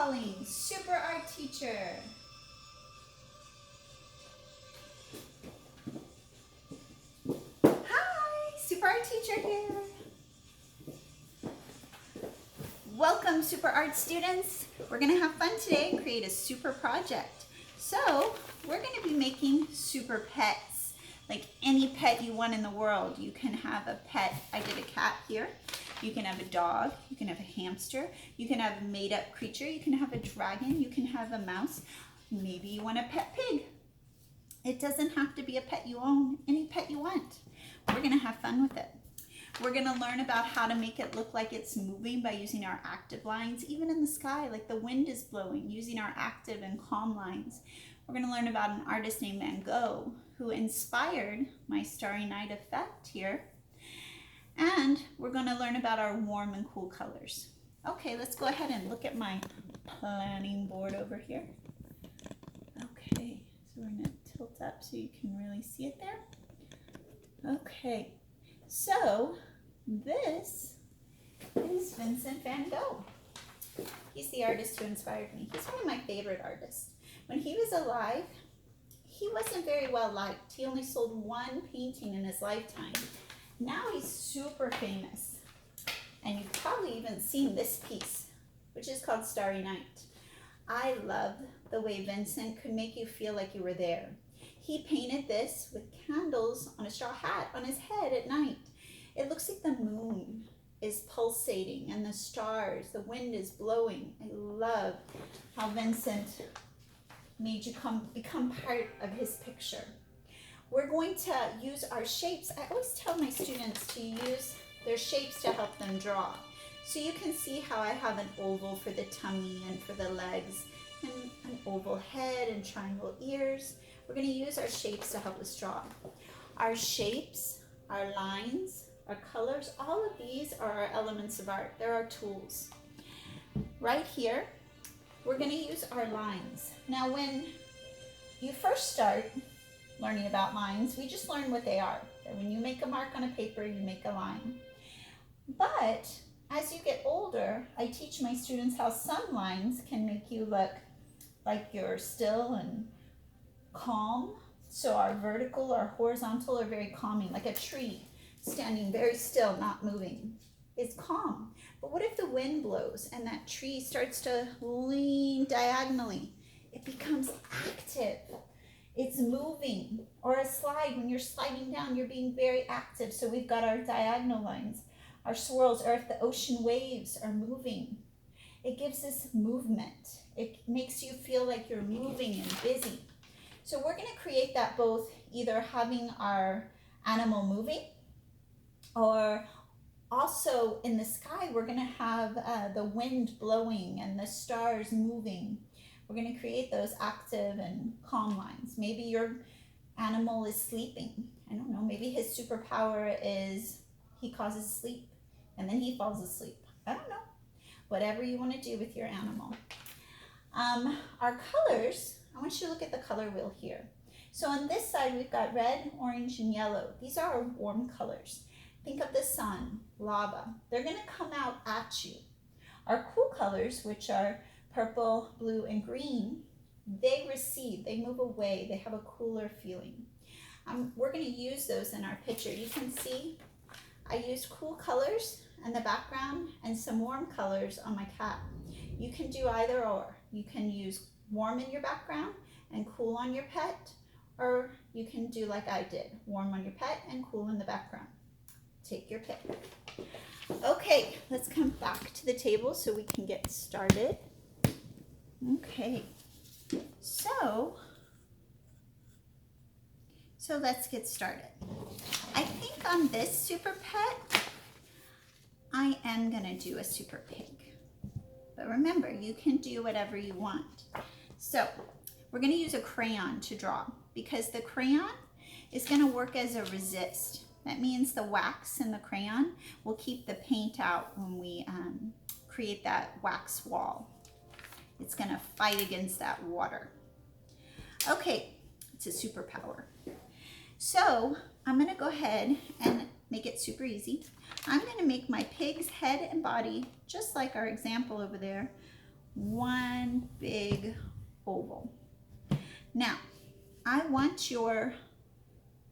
Colleen, super art teacher. Hi, super art teacher here. Welcome, super art students. We're gonna have fun today and create a super project. So we're gonna be making super pets, like any pet you want in the world. You can have a pet. I did a cat here. You can have a dog, you can have a hamster, you can have a made-up creature, you can have a dragon, you can have a mouse. Maybe you want a pet pig. It doesn't have to be a pet you own, any pet you want. We're gonna have fun with it. We're gonna learn about how to make it look like it's moving by using our active lines, even in the sky, like the wind is blowing, using our active and calm lines. We're gonna learn about an artist named Van Gogh who inspired my Starry Night effect here. And we're going to learn about our warm and cool colors. Okay, let's go ahead and look at my planning board over here. Okay, so we're going to tilt up so you can really see it there. Okay, so this is Vincent van Gogh. He's the artist who inspired me. He's one of my favorite artists. When he was alive, he wasn't very well liked. He only sold one painting in his lifetime. Now he's super famous, and you've probably even seen this piece, which is called Starry Night. I love the way Vincent could make you feel like you were there. He painted this with candles on a straw hat on his head at night. It looks like the moon is pulsating and the stars, the wind is blowing. I love how Vincent made you become part of his picture. We're going to use our shapes. I always tell my students to use their shapes to help them draw. So you can see how I have an oval for the tummy and for the legs, and an oval head and triangle ears. We're going to use our shapes to help us draw. Our shapes, our lines, our colors, all of these are our elements of art. They're our tools. Right here, we're going to use our lines. Now when you first start learning about lines, we just learn what they are. That when you make a mark on a paper, you make a line. But as you get older, I teach my students how some lines can make you look like you're still and calm. So our vertical, our horizontal are very calming, like a tree standing very still, not moving. It's calm. But what if the wind blows and that tree starts to lean diagonally? It becomes active. It's moving. Or a slide, when you're sliding down, you're being very active. So we've got our diagonal lines, our swirls, or if the ocean waves are moving. It gives us movement. It makes you feel like you're moving and busy. So we're going to create that both either having our animal moving, or also in the sky, we're going to have the wind blowing and the stars moving. We're going to create those active and calm lines. Maybe your animal is sleeping. I don't know, maybe his superpower is he causes sleep and then he falls asleep. I don't know. Whatever you want to do with your animal. Our colors, I want you to look at the color wheel here. So on this side, we've got red, orange, and yellow. These are our warm colors. Think of the sun, lava. They're going to come out at you. Our cool colors, which are purple, blue, and green, they recede, they move away, they have a cooler feeling. We're going to use those in our picture. You can see I used cool colors in the background and some warm colors on my cat. You can do either or. You can use warm in your background and cool on your pet, or you can do like I did, warm on your pet and cool in the background. Take your pick. Okay, let's come back to the table so we can get started. Okay, so let's get started. I think on this super pet, I am gonna do a super pig. But remember, you can do whatever you want. So we're gonna use a crayon to draw because the crayon is gonna work as a resist. That means the wax in the crayon will keep the paint out when we create that wax wall. It's gonna fight against that water. Okay, it's a superpower. So I'm gonna go ahead and make it super easy. I'm gonna make my pig's head and body, just like our example over there, one big oval. Now, I want your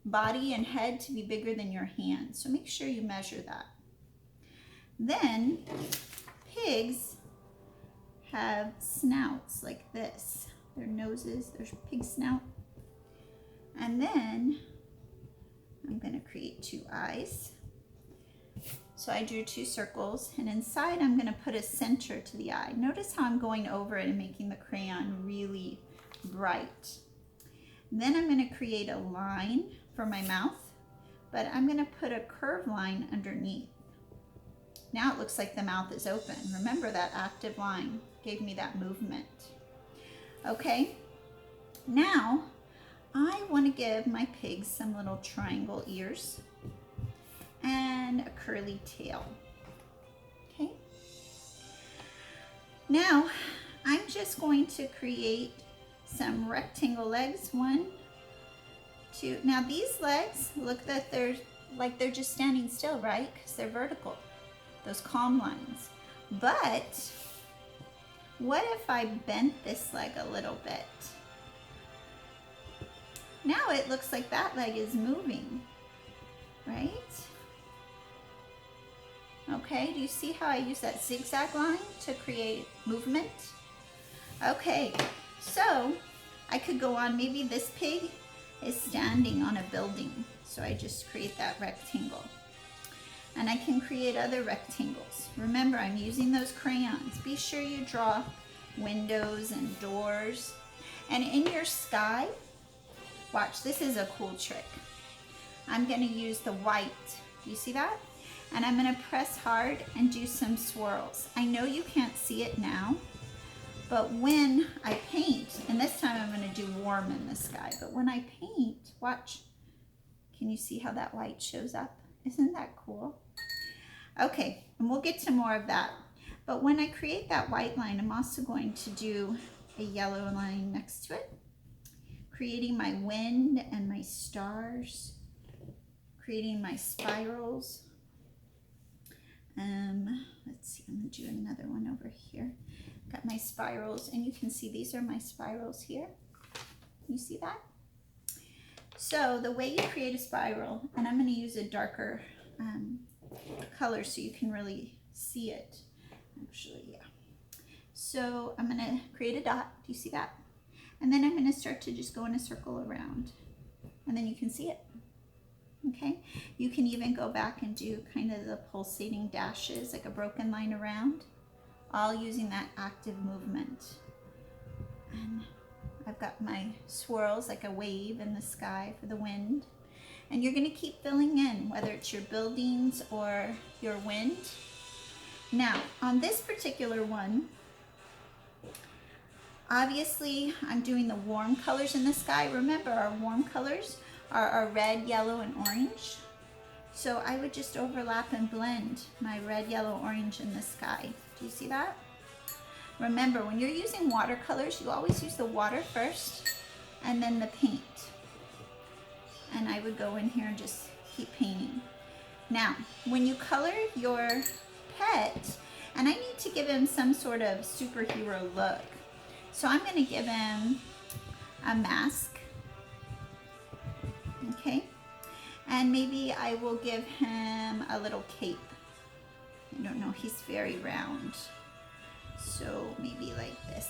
body and head to be bigger than your hand, so make sure you measure that. Then, pigs have snouts like this. Their noses, their pig snout. And then, I'm going to create two eyes. So I drew two circles, and inside I'm going to put a center to the eye. Notice how I'm going over it and making the crayon really bright. Then I'm going to create a line for my mouth, but I'm going to put a curved line underneath. Now it looks like the mouth is open. Remember, that active line gave me that movement. Okay, now I want to give my pigs some little triangle ears and a curly tail. Okay, now I'm just going to create some rectangle legs. 1, 2. Now these legs, look that they're just standing still, right? Because they're vertical, those calm lines. But what if I bent this leg a little bit? Now it looks like that leg is moving, right? Okay, do you see how I use that zigzag line to create movement? Okay, so I could go on, maybe this pig is standing on a building, so I just create that rectangle. And I can create other rectangles. Remember, I'm using those crayons. Be sure you draw windows and doors. And in your sky, watch, this is a cool trick. I'm gonna use the white, do you see that? And I'm gonna press hard and do some swirls. I know you can't see it now, but when I paint, and this time I'm gonna do warm in the sky, but when I paint, watch, can you see how that white shows up? Isn't that cool? Okay, and we'll get to more of that. But when I create that white line, I'm also going to do a yellow line next to it, creating my wind and my stars, creating my spirals. Let's see, I'm gonna do another one over here. Got my spirals, and you can see these are my spirals here. You see that? So the way you create a spiral, and I'm gonna use a darker color so you can really see it. Actually, yeah. So I'm gonna create a dot, do you see that? And then I'm gonna start to just go in a circle around, and then you can see it. Okay, you can even go back and do kind of the pulsating dashes, like a broken line around, all using that active movement. And I've got my swirls like a wave in the sky for the wind. And you're going to keep filling in, whether it's your buildings or your wind. Now, on this particular one, obviously I'm doing the warm colors in the sky. Remember, our warm colors are our red, yellow, and orange. So I would just overlap and blend my red, yellow, orange in the sky. Do you see that? Remember, when you're using watercolors, you always use the water first and then the paint. And I would go in here and just keep painting. Now, when you color your pet, and I need to give him some sort of superhero look. So I'm going to give him a mask. Okay, and maybe I will give him a little cape. I don't know, he's very round, so maybe like this.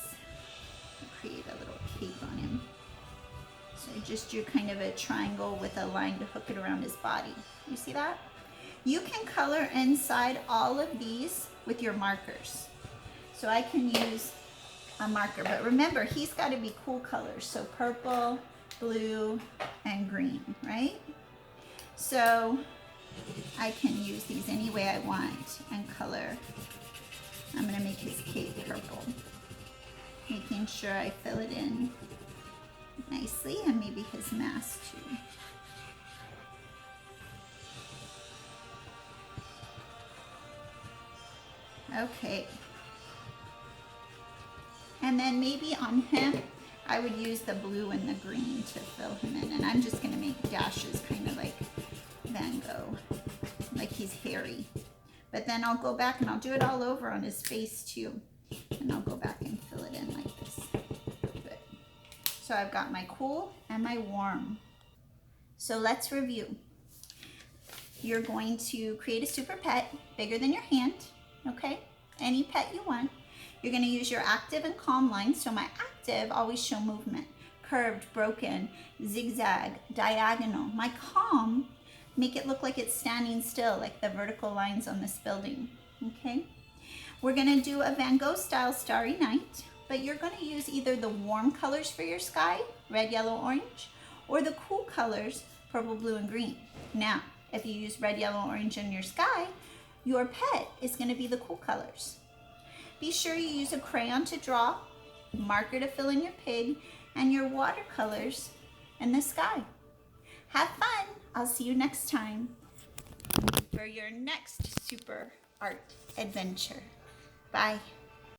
I'll create a little cape on him. So I just drew kind of a triangle with a line to hook it around his body. You see that? You can color inside all of these with your markers. So I can use a marker, but remember, he's got to be cool colors, so purple, blue, and green, right? So I can use these any way I want and color. I'm going to make his cape purple, making sure I fill it in nicely, and maybe his mask too. Okay. And then maybe on him, I would use the blue and the green to fill him in. And I'm just going to make dashes kind of like Van Gogh, like he's hairy. But then I'll go back and I'll do it all over on his face too. And I'll go back and fill it in like this. Good. So I've got my cool and my warm. So let's review. You're going to create a super pet bigger than your hand, okay? Any pet you want. You're going to use your active and calm lines. So my active always show movement, curved, broken, zigzag, diagonal. My calm make it look like it's standing still, like the vertical lines on this building, okay? We're going to do a Van Gogh style Starry Night, but you're going to use either the warm colors for your sky, red, yellow, orange, or the cool colors, purple, blue, and green. Now, if you use red, yellow, orange in your sky, your pet is going to be the cool colors. Be sure you use a crayon to draw, marker to fill in your pig, and your watercolors in the sky. Have fun! I'll see you next time for your next super art adventure. Bye.